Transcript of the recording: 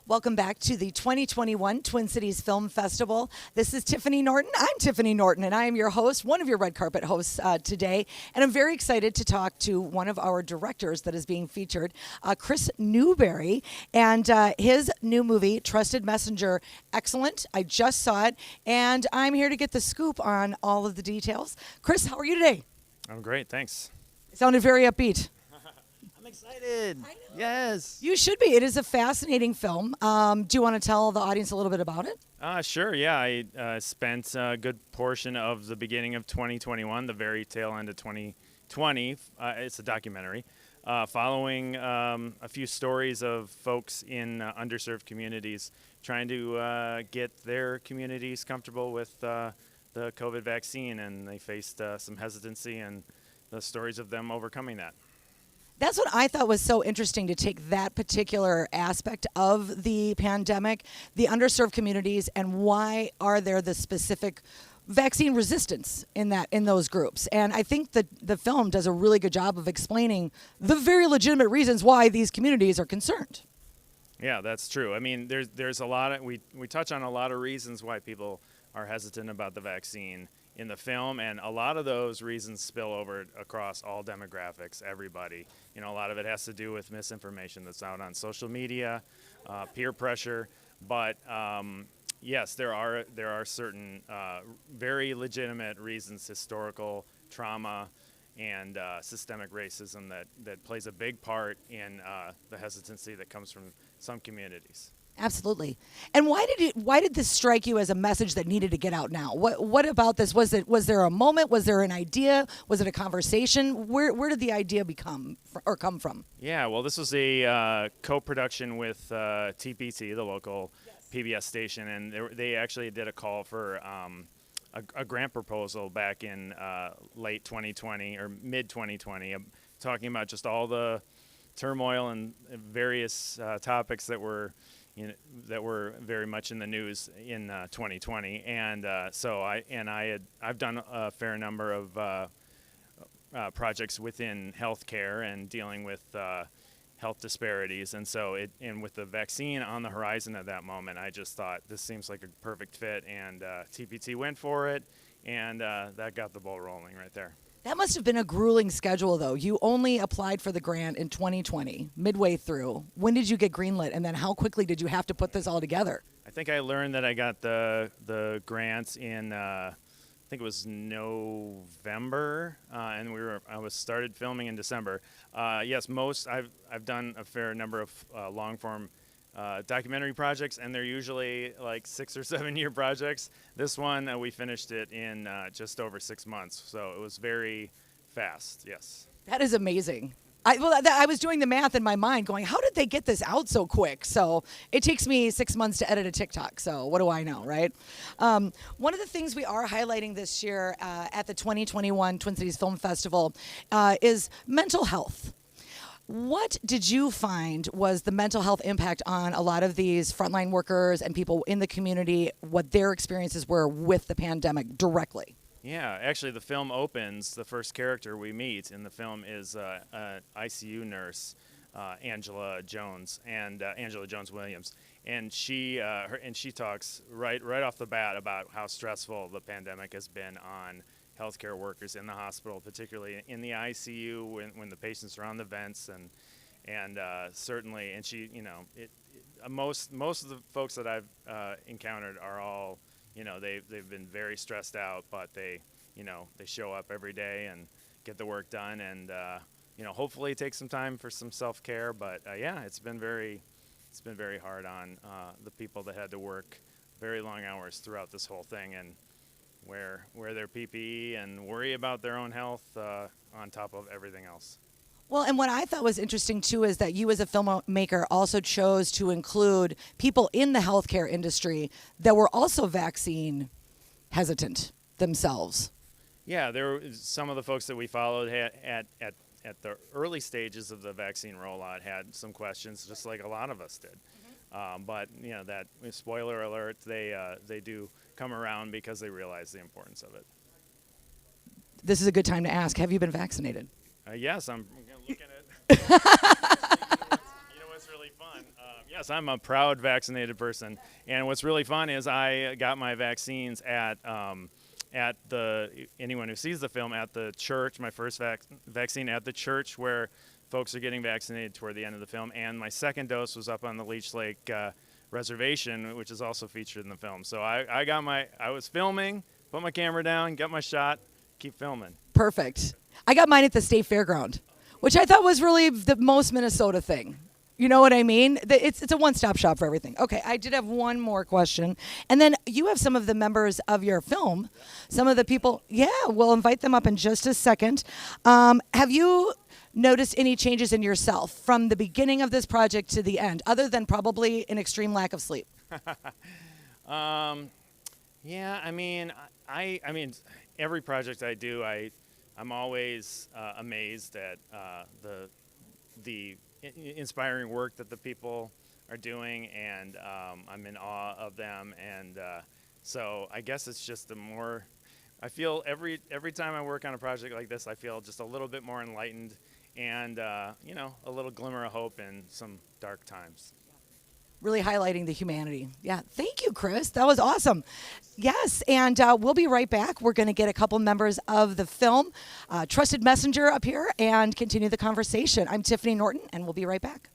Welcome back to the 2021 Twin Cities Film Festival. This is Tiffany Norton. I'm Tiffany Norton, and I am your host, one of your red carpet hosts today. And I'm very excited to talk to one of our directors that is being featured, Chris Newberry, and his new movie, Trusted Messenger. Excellent. I just saw it, and I'm here to get the scoop on all of the details. Chris, how are you today? I'm great, thanks. It sounded very upbeat. I'm excited. I know. Yes. You should be. It is a fascinating film. Do you want to tell the audience a little bit about it? Sure, yeah. I spent a good portion of the beginning of 2021, the very tail end of 2020. It's a documentary following a few stories of folks in underserved communities trying to get their communities comfortable with the COVID vaccine, and they faced some hesitancy and the stories of them overcoming that. That's what I thought was so interesting, to take that particular aspect of the pandemic, the underserved communities, and why are there the specific vaccine resistance in those groups. And I think that the film does a really good job of explaining the very legitimate reasons why these communities are concerned. Yeah, that's true. I mean, there's a lot of, we touch on a lot of reasons why people are hesitant about the vaccine in the film, and a lot of those reasons spill over across all demographics, everybody. You know, a lot of it has to do with misinformation that's out on social media, peer pressure, but yes, there are certain very legitimate reasons, historical trauma and systemic racism that plays a big part in the hesitancy that comes from some communities. Absolutely. And why did this strike you as a message that needed to get out now? What about this? Was there a moment? Was there an idea? Was it a conversation? Where did the idea come from? Yeah, well, this was a co-production with TPT, the local PBS station, and they actually did a call for a grant proposal back in late 2020 or mid 2020, talking about just all the turmoil and various topics that were very much in the news in 2020, and so I've done a fair number of projects within healthcare and dealing with health disparities, and so and with the vaccine on the horizon at that moment, I just thought this seems like a perfect fit, and TPT went for it, and that got the ball rolling right there. That must have been a grueling schedule, though. You only applied for the grant in 2020, midway through. When did you get greenlit, and then how quickly did you have to put this all together? I think I learned that I got the grants in I think it was November, and I was started filming in December. Yes, I've done a fair number of long form documentary projects, and they're usually like 6 or 7 year projects. This one, we finished it in just over 6 months, so it was very fast, yes. That is amazing. I was doing the math in my mind going, how did they get this out so quick? So it takes me 6 months to edit a TikTok, so what do I know, right? One of the things we are highlighting this year at the 2021 Twin Cities Film Festival is mental health. What did you find was the mental health impact on a lot of these frontline workers and people in the community, what their experiences were with the pandemic directly? Yeah, actually the film opens, the first character we meet in the film is an ICU nurse, Angela Jones, and Angela Jones-Williams. And she talks right off the bat about how stressful the pandemic has been on healthcare workers in the hospital, particularly in the ICU when the patients are on the vents, and certainly, and she, you know, most of the folks that I've encountered are all, you know, they've been very stressed out, but they show up every day and get the work done, and hopefully take some time for some self-care. But yeah, it's been very hard on the people that had to work very long hours throughout this whole thing, and wear their PPE and worry about their own health on top of everything else. Well, and what I thought was interesting, too, is that you as a filmmaker also chose to include people in the healthcare industry that were also vaccine hesitant themselves. Yeah, there were some of the folks that we followed at the early stages of the vaccine rollout had some questions, just like a lot of us did. But, you know, that spoiler alert, they do come around because they realize the importance of it. This is a good time to ask, have you been vaccinated? Yes, I'm looking at. You know what's really fun? Yes, Yes, I'm a proud vaccinated person. And what's really fun is I got my vaccines at anyone who sees the film at the church, my first vaccine at the church where folks are getting vaccinated toward the end of the film. And my second dose was up on the Leech Lake reservation, which is also featured in the film. So I was filming, put my camera down, got my shot, keep filming. Perfect. I got mine at the state fairground, which I thought was really the most Minnesota thing. You know what I mean? It's a one-stop shop for everything. Okay, I did have one more question. And then you have some of the members of your film, some of the people. Yeah, we'll invite them up in just a second. Have you noticed any changes in yourself from the beginning of this project to the end, other than probably an extreme lack of sleep? Yeah, I mean, every project I do, I'm always amazed at the inspiring work that the people are doing, and I'm in awe of them. And so I guess it's just I feel every time I work on a project like this, I feel just a little bit more enlightened and, a little glimmer of hope in some dark times. Really highlighting the humanity. Yeah, thank you, Chris. That was awesome. Yes, and we'll be right back. We're going to get a couple members of the film, Trusted Messenger, up here and continue the conversation. I'm Tiffany Norton, and we'll be right back.